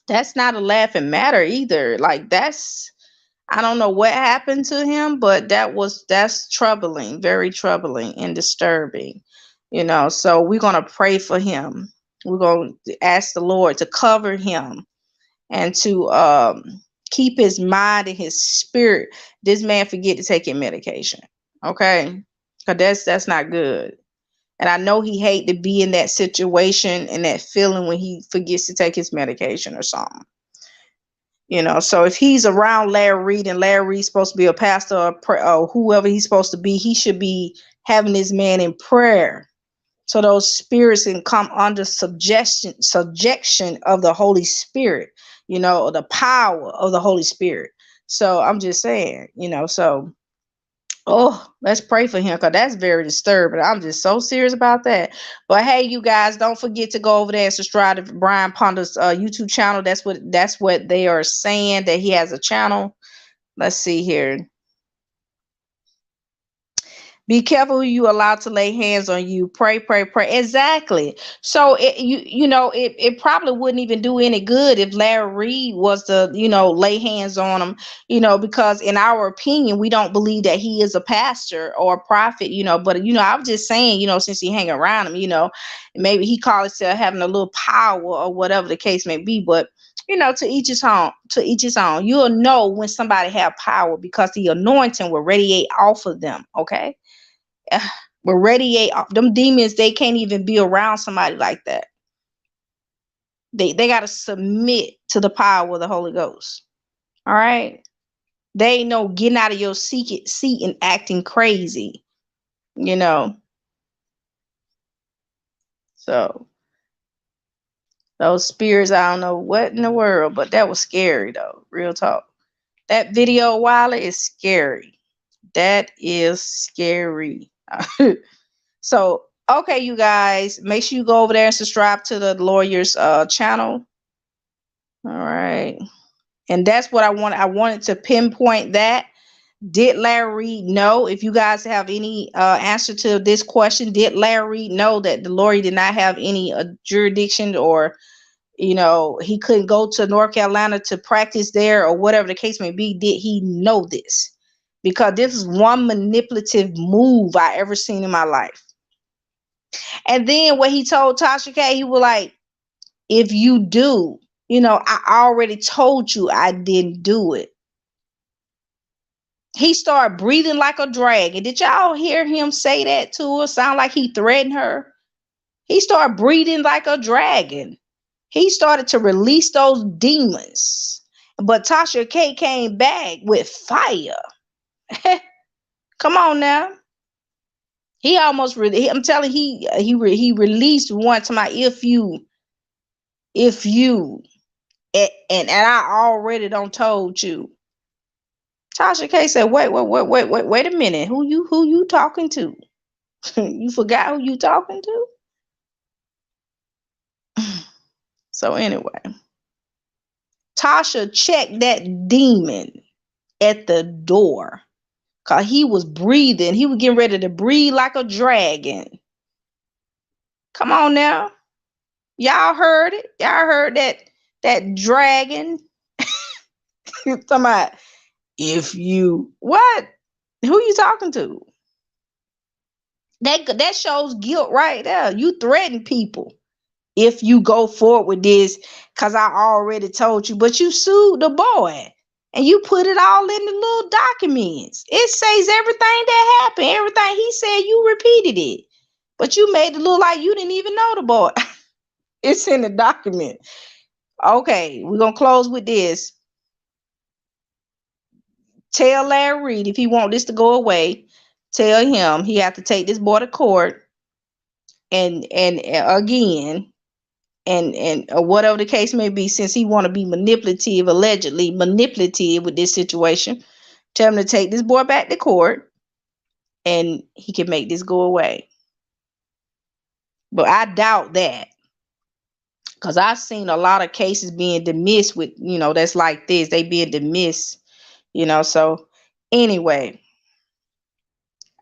that's not a laughing matter either. Like, I don't know what happened to him, but that's troubling, very troubling and disturbing. So we're going to pray for him. We're going to ask the Lord to cover him and to keep his mind and his spirit. This man forget to take his medication. Okay? Because that's not good. And I know he hate to be in that situation and that feeling when he forgets to take his medication or something. So if he's around Larry Reed and Larry Reed's supposed to be a pastor or whoever he's supposed to be, he should be having this man in prayer. So those spirits can come under subjection of the Holy Spirit, or the power of the Holy Spirit. So I'm just saying, so, let's pray for him, because that's very disturbing. I'm just so serious about that. But hey, you guys, don't forget to go over there and subscribe to Brian Ponder's YouTube channel. That's what they are saying, that he has a channel. Let's see here. Be careful who you allow to lay hands on you. Pray, pray, pray. Exactly. So it probably wouldn't even do any good if Larry Reed was to, lay hands on him, because in our opinion, we don't believe that he is a pastor or a prophet, but, I'm just saying, since he hang around him, maybe he calls it having a little power or whatever the case may be. But, to each his own. You'll know when somebody have power because the anointing will radiate off of them. Okay. Will radiate off them demons. They can't even be around somebody like that. They got to submit to the power of the Holy Ghost. All right. They ain't no getting out of your seat and acting crazy, So those spirits, I don't know what in the world, but that was scary though. Real talk. That video, Wiley, is scary. That is scary. So, okay, you guys, make sure you go over there and subscribe to the lawyer's channel. All right. And that's what I wanted. I wanted to pinpoint that. Did Larry Reed know? If you guys have any answer to this question, did Larry Reed know that the lawyer did not have any jurisdiction, or, he couldn't go to North Carolina to practice there, or whatever the case may be? Did he know this? Because this is one manipulative move I ever seen in my life. And then what he told Tasha K, he was like, if you do, I already told you I didn't do it. He started breathing like a dragon. Did y'all hear him say that to her? Sound like he threatened her. He started breathing like a dragon. He started to release those demons. But Tasha K came back with fire. Come on now. He almost really, I'm telling you, he released one to my if you, and I already done told you. Tasha K said, wait a minute. Who you talking to? You forgot who you talking to? So anyway, Tasha checked that demon at the door. Cause he was breathing. He was getting ready to breathe like a dragon. Come on now. Y'all heard it. Y'all heard that dragon. Talking about if you what? Who you talking to? That shows guilt right there. You threaten people if you go forward with this, because I already told you, but you sued the boy and you put it all in the little documents. It says everything that happened, everything he said, you repeated it, but you made it look like you didn't even know the boy. It's in the document. Okay, we're gonna close with this. Tell Larry Reed if he want this to go away, tell him he have to take this boy to court and again and whatever the case may be, since he want to be manipulative, allegedly manipulative with this situation, tell him to take this boy back to court and he can make this go away. But I doubt that, because I've seen a lot of cases being dismissed with, that's like this, they being dismissed, so anyway,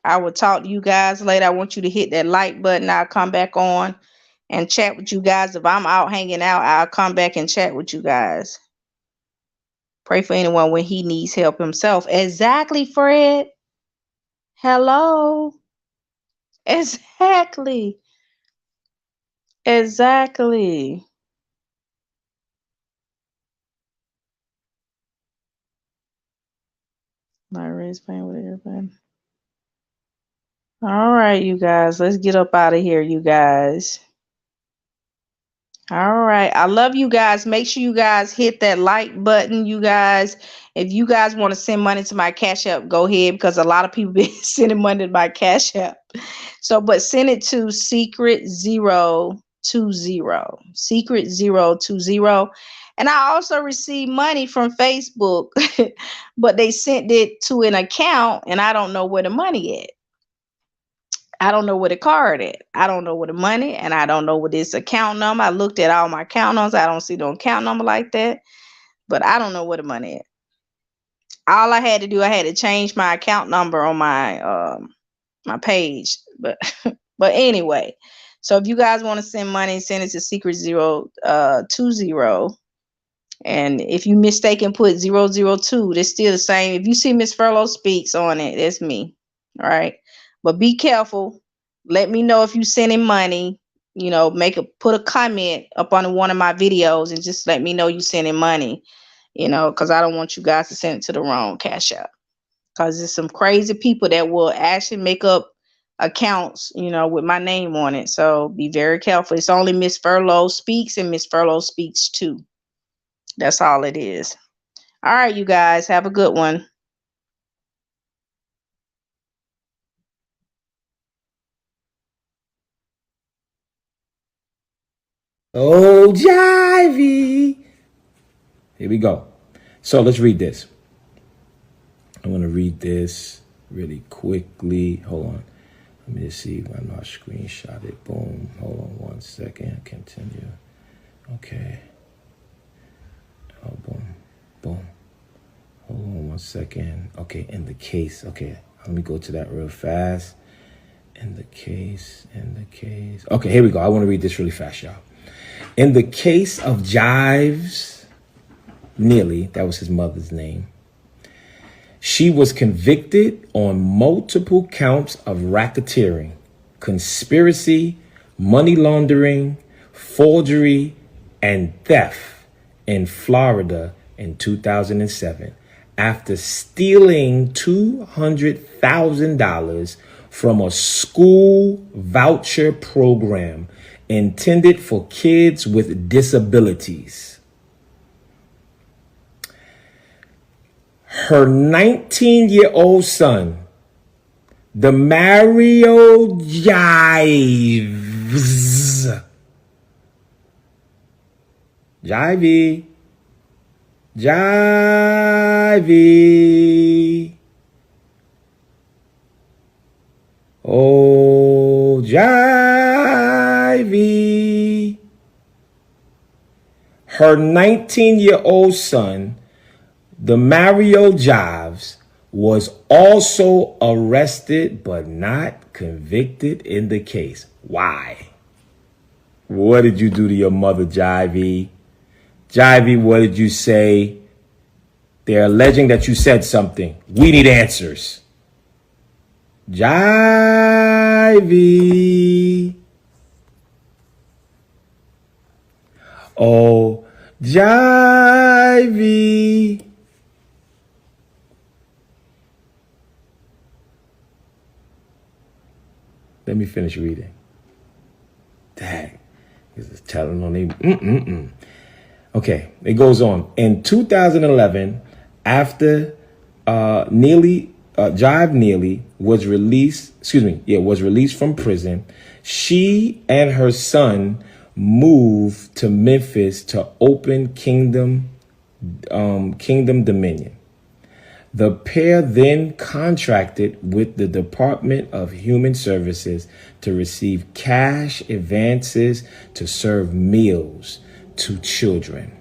I will talk to you guys later. I want you to hit that like button. I'll come back on and chat with you guys. If I'm out hanging out, I'll come back and chat with you guys. Pray for anyone when he needs help himself. Exactly, Fred. Hello. Exactly. My wrist playing with everybody. All right, you guys. Let's get up out of here, you guys. All right. I love you guys. Make sure you guys hit that like button, you guys. If you guys want to send money to my Cash App, go ahead, because a lot of people been sending money to my Cash App. So, but send it to Secret020. Secret020. And I also received money from Facebook, but they sent it to an account and I don't know where the money is. I don't know where the card is. I don't know where the money, and I don't know what this account number. I looked at all my account numbers. I don't see no account number like that, but I don't know where the money is. All I had to do, I had to change my account number on my my page. But but anyway, so if you guys want to send money, send it to Secret020. And if you mistaken put 002, that's still the same. If you see Miss Furlow Speaks on it, that's me. All right. But be careful. Let me know if you sending money. Put a comment up on one of my videos and just let me know you sending money. Because I don't want you guys to send it to the wrong Cash App. Because there's some crazy people that will actually make up accounts, with my name on it. So be very careful. It's only Miss Furlow Speaks and Miss Furlow Speaks 2. That's all it is. All right, you guys. Have a good one. Oh, Jivey. Here we go. So let's read this. I'm going to read this really quickly. Hold on. Let me just see if I know I screenshot it. Boom. Hold on 1 second. Continue. Okay. Oh, boom. Boom. Hold on 1 second. Okay, in the case. Okay, let me go to that real fast. In the case. Okay, here we go. I want to read this really fast, y'all. In the case of Jives Neely, that was his mother's name, she was convicted on multiple counts of racketeering, conspiracy, money laundering, forgery, and theft in Florida in 2007 after stealing $200,000 from a school voucher program intended for kids with disabilities. Her 19-year-old son, the Mario Jives. Jivey. Oh, Jivey. Her 19-year-old son, the Mario Jives, was also arrested but not convicted in the case. Why? What did you do to your mother, Jivey? Jivey, what did you say? They're alleging that you said something. We need answers. Jivey. Oh, Jivey. Let me finish reading. Dang. This is telling on them. Okay, it goes on. In 2011, after Jive Neely was released from prison, she and her son moved to Memphis to open Kingdom Dominion. The pair then contracted with the Department of Human Services to receive cash advances to serve meals to children.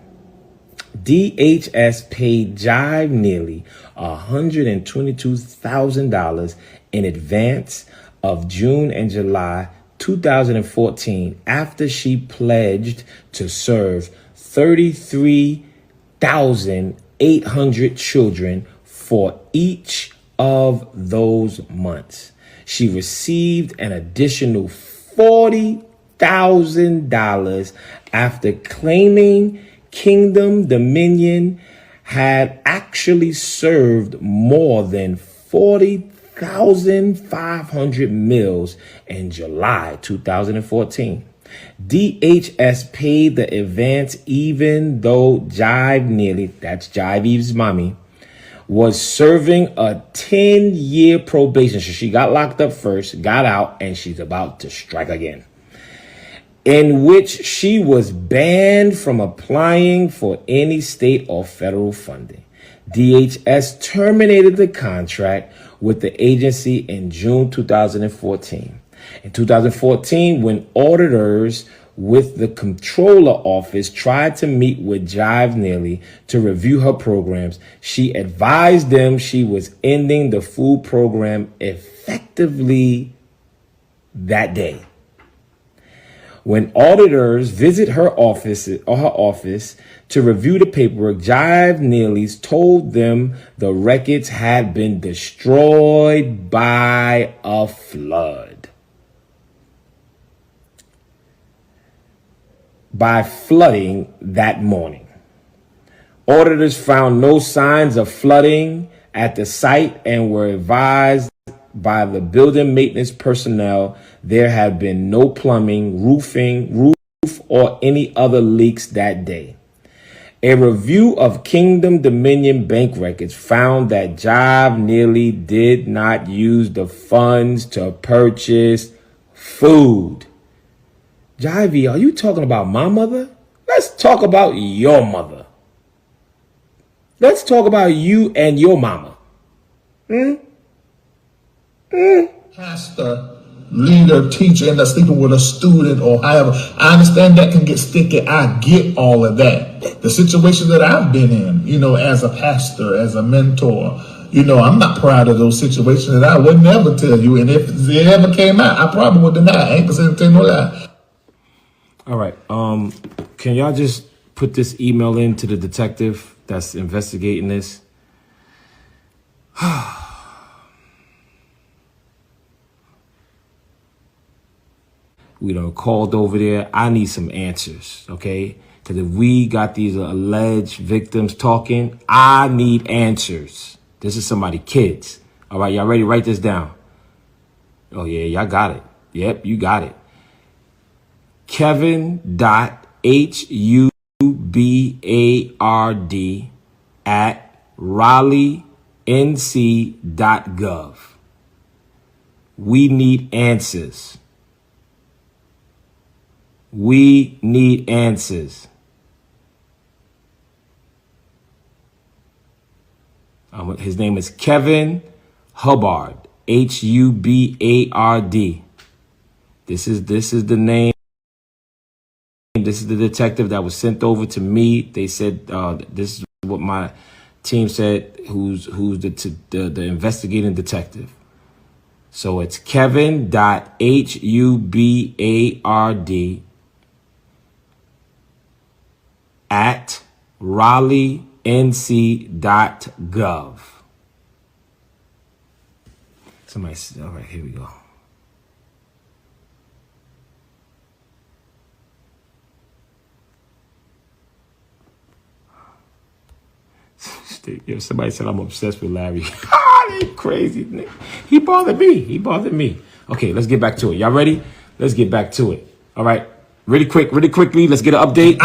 DHS paid Jive Neely $122,000 in advance of June and July 2014 after she pledged to serve 33,800 children for each of those months. She received an additional $40,000 after claiming Kingdom Dominion had actually served more than 40,500 meals in July 2014. DHS paid the advance even though Jive Neely, that's Jive Eve's mommy, was serving a 10-year probation. So she got locked up first, got out, and she's about to strike again, in which she was banned from applying for any state or federal funding. DHS terminated the contract with the agency in June 2014. In 2014, when auditors with the Comptroller Office tried to meet with Jive Neely to review her programs, she advised them she was ending the food program effectively that day. When auditors visit her office to review the paperwork, Jive Neely's told them the records had been destroyed by a flood. By flooding that morning. Auditors found no signs of flooding at the site and were advised by the building maintenance personnel there had been no plumbing, roof, or any other leaks that day. A review of Kingdom Dominion bank records found that Jive Neely did not use the funds to purchase food. Jivey, are you talking about my mother? Let's talk about your mother. Let's talk about you and your mama. Pastor, leader, teacher, and sleeping with a student or however. I understand that can get sticky. I get all of that. The situation that I've been in, as a pastor, as a mentor, I'm not proud of those situations, and I would never tell you. And if it ever came out, I probably would deny. I ain't gonna tell no lie. All right. Can y'all just put this email in to the detective that's investigating this? We done called over there. I need some answers, okay? Because if we got these alleged victims talking, I need answers. This is somebody, kids. All right, y'all ready? Write this down. Oh, yeah, y'all got it. Yep, you got it. kevin.hubard@raleighnc.gov. We need answers. We need answers. His name is Kevin Hubbard, Hubbard. This is the name. This is the detective that was sent over to me. They said this is what my team said. Who's the investigating detective? So it's Kevin.Hubbard@raleighnc.gov. Somebody said, all right, here we go. Yo, somebody said I'm obsessed with Larry. They crazy. He bothered me. Okay, let's get back to it. Y'all ready? Let's get back to it. All right. Really quickly, let's get an update.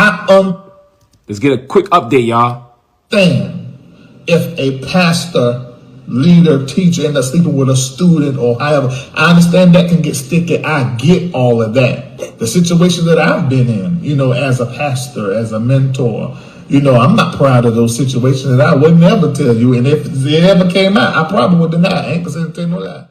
Let's get a quick update, y'all. If a pastor, leader, teacher ends up sleeping with a student or however, I understand that can get sticky. I get all of that. The situation that I've been in, as a pastor, as a mentor, I'm not proud of those situations, and I would never tell you. And if it ever came out, I probably would deny. I ain't gonna say no lie.